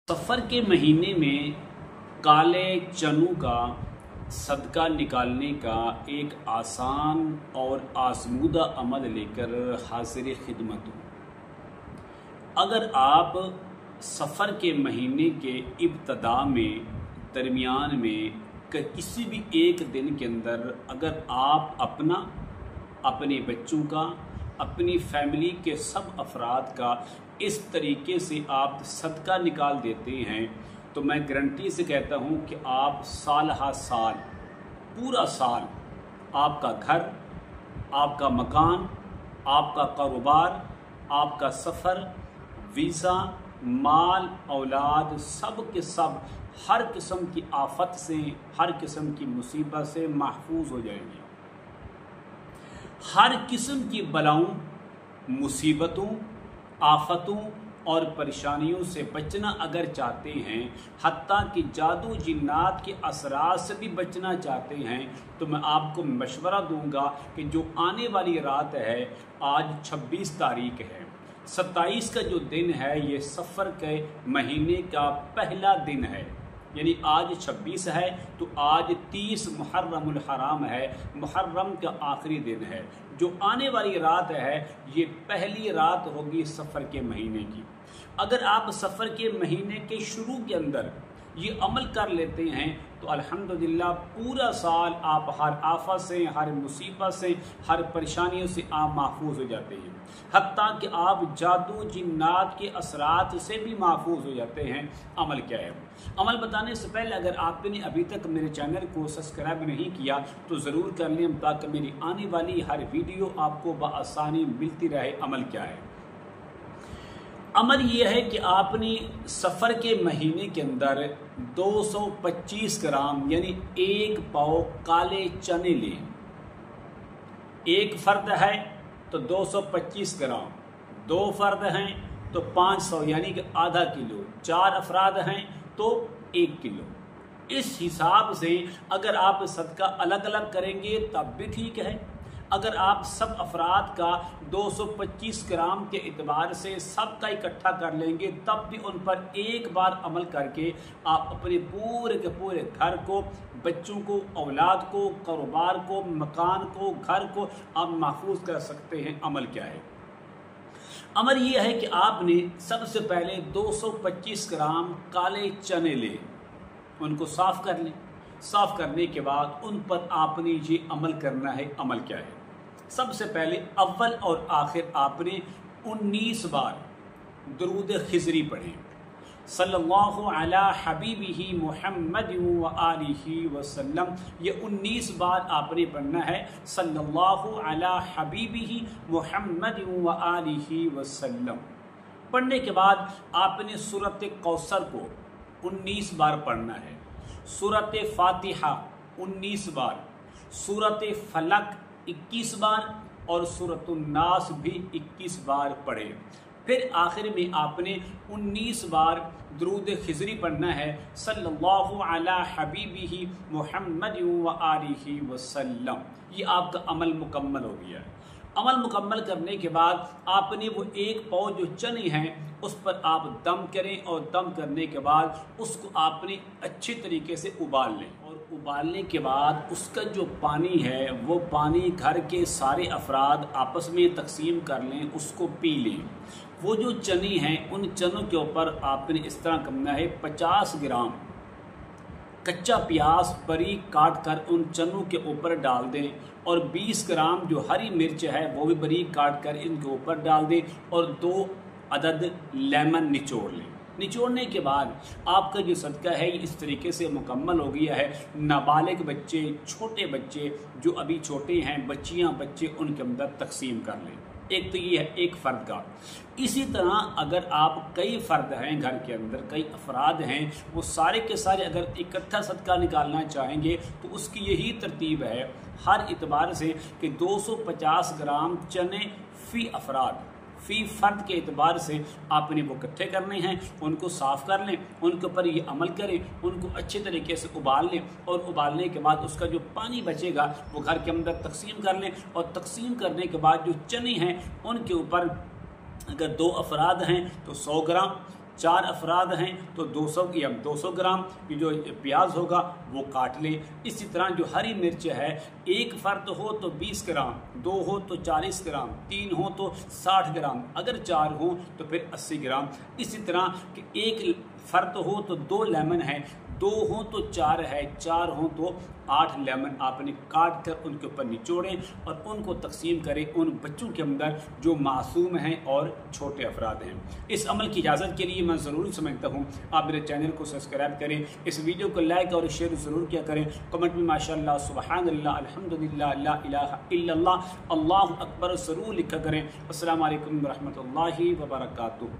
सफ़र के महीने में काले चनों का सदका निकालने का एक आसान और आज़मूदा अमल लेकर हाज़िर खिदमत हूँ। अगर आप सफ़र के महीने के इब्तदा में, दरमियान में, किसी भी एक दिन के अंदर अगर आप अपने बच्चों का, अपनी फैमिली के सब अफराद का इस तरीके से आप सदका निकाल देते हैं तो मैं गारंटी से कहता हूं कि आप साल हा साल, पूरा साल आपका घर, आपका मकान, आपका कारोबार, आपका सफ़र, वीज़ा, माल, औलाद, सब के सब हर किस्म की आफत से, हर किस्म की मुसीबत से महफूज हो जाएंगे। हर किस्म की बलाओं, मुसीबतों, आफतों और परेशानियों से बचना अगर चाहते हैं, हत्ता कि जादू जिन्नात के असरात से भी बचना चाहते हैं, तो मैं आपको मशवरा दूंगा कि जो आने वाली रात है, आज 26 तारीख है, 27 का जो दिन है ये सफ़र के महीने का पहला दिन है। यानी आज 26 है तो आज 30 मुहर्रमुल हराम है, मुहर्रम का आखिरी दिन है। जो आने वाली रात है ये पहली रात होगी सफ़र के महीने की। अगर आप सफ़र के महीने के शुरू के अंदर ये अमल कर लेते हैं तो अल्हम्दुलिल्लाह पूरा साल आप हर आफत से, हर मुसीबत से, हर परेशानियों से आप महफूज हो जाते हैं। हत्ता कि आप जादू जिन्नात के असरात से भी महफूज हो जाते हैं। अमल क्या है? अमल बताने से पहले अगर आपने अभी तक मेरे चैनल को सब्सक्राइब नहीं किया तो ज़रूर कर लें ताकि मेरी आने वाली हर वीडियो आपको बआसानी मिलती रहे। अमल क्या है? अमल यह है कि आपने सफ़र के महीने के अंदर 225 ग्राम यानी 1 पाव काले चने लें। एक फ़र्द है तो 225 ग्राम, 2 फ़र्द हैं तो 500 यानी कि आधा किलो, 4 अफराद हैं तो 1 किलो। इस हिसाब से अगर आप सदका अलग अलग करेंगे तब भी ठीक है। अगर आप सब अफराद का 225 ग्राम के एतबार से सबका इकट्ठा कर लेंगे तब भी उन पर एक बार अमल करके आप अपने पूरे के पूरे घर को, बच्चों को, औलाद को, कारोबार को, मकान को, घर को आप महफूज कर सकते हैं। अमल क्या है? अमल यह है कि आपने सबसे पहले 225 ग्राम काले चने लें, उनको साफ़ कर लें। साफ़ करने के बाद उन पर आपने ये अमल करना है। अमल क्या है? सबसे पहले अव्वल और आखिर आपने 19 बार दुरूद खिज़री पढ़ें। सल्लल्लाहु अला हबीबिही मुहम्मद व आलिही वसल्लम। ये 19 बार आपने पढ़ना है। सल्लल्लाहु अला हबीबिही मुहम्मद व आलिही वसल्लम। पढ़ने के बाद आपने सूरत कौसर को 19 बार पढ़ना है, सूरत फातिहा 19 बार, सूरत फलक 21 बार और सूरत नास भी 21 बार पढ़े। फिर आखिर में आपने 19 बार दुरूद खिज़री पढ़ना है। सल्लल्लाहु अला हबीबिही मुहम्मद व आलिही वसल्लम। ये आपका अमल मुकम्मल हो गया है। अमल मुकम्मल करने के बाद आपने वो 1 पाव जो चने हैं उस पर आप दम करें और दम करने के बाद उसको आपने अच्छे तरीके से उबाल लें और उबालने के बाद उसका जो पानी है वो पानी घर के सारे अफराद आपस में तकसीम कर लें, उसको पी लें। वो जो चने हैं उन चनों के ऊपर आपने इस तरह करना है, 50 ग्राम कच्चा प्याज बारीक काट कर उन चनों के ऊपर डाल दें और 20 ग्राम जो हरी मिर्च है वो भी बारीक काट कर इनके ऊपर डाल दें और 2 अदद लेमन निचोड़ लें। निचोड़ने के बाद आपका जो सदका है इस तरीके से मुकम्मल हो गया है। नाबालिग बच्चे, छोटे बच्चे जो अभी छोटे हैं, बच्चियां, बच्चे, उनके अंदर तकसीम कर लें। एक तो ये है एक फ़र्द का। इसी तरह अगर आप कई फ़र्द हैं घर के अंदर, कई अफराद हैं, वो सारे के सारे अगर इकट्ठा सदका निकालना चाहेंगे तो उसकी यही तरतीब है हर इतबार से कि 250 ग्राम चने फ़ी अफराद, फ़ी फ़र्द के एतबार से आपने वो इकट्ठे करने हैं। उनको साफ़ कर लें, उनके ऊपर ये अमल करें, उनको अच्छे तरीके से उबाल लें और उबालने के बाद उसका जो पानी बचेगा वो घर के अंदर तकसीम कर लें और तकसीम करने के बाद जो चने हैं उनके ऊपर अगर 2 अफराद हैं तो 100 ग्राम, 4 अफराद हैं तो 200 ग्राम ये जो प्याज होगा वो काट लें। इसी तरह जो हरी मिर्च है, 1 फर्द हो तो 20 ग्राम, 2 हो तो 40 ग्राम, 3 हो तो 60 ग्राम, अगर 4 हो तो फिर 80 ग्राम। इसी तरह कि 1 फर्द हो तो 2 लेमन है, 2 हो तो 4 है, 4 हो तो 8 लेमन आपने काट कर उनके ऊपर निचोड़ें और उनको तकसीम करें उन बच्चों के अंदर जो मासूम हैं और छोटे अफराद हैं। इस अमल की इजाज़त के लिए मैं ज़रूर समझता हूँ आप मेरे चैनल को सब्सक्राइब करें, इस वीडियो को लाइक और शेयर ज़रूर किया करें। कमेंट में माशाअल्लाह, सुबहानल्लाह, अल्हम्दुलिल्लाह, ला इलाहा इल्लल्लाह, अल्लाहु अकबर ज़रूर लिखा करें। अस्सलामु अलैकुम व रहमतुल्लाहि व बरकातुहू।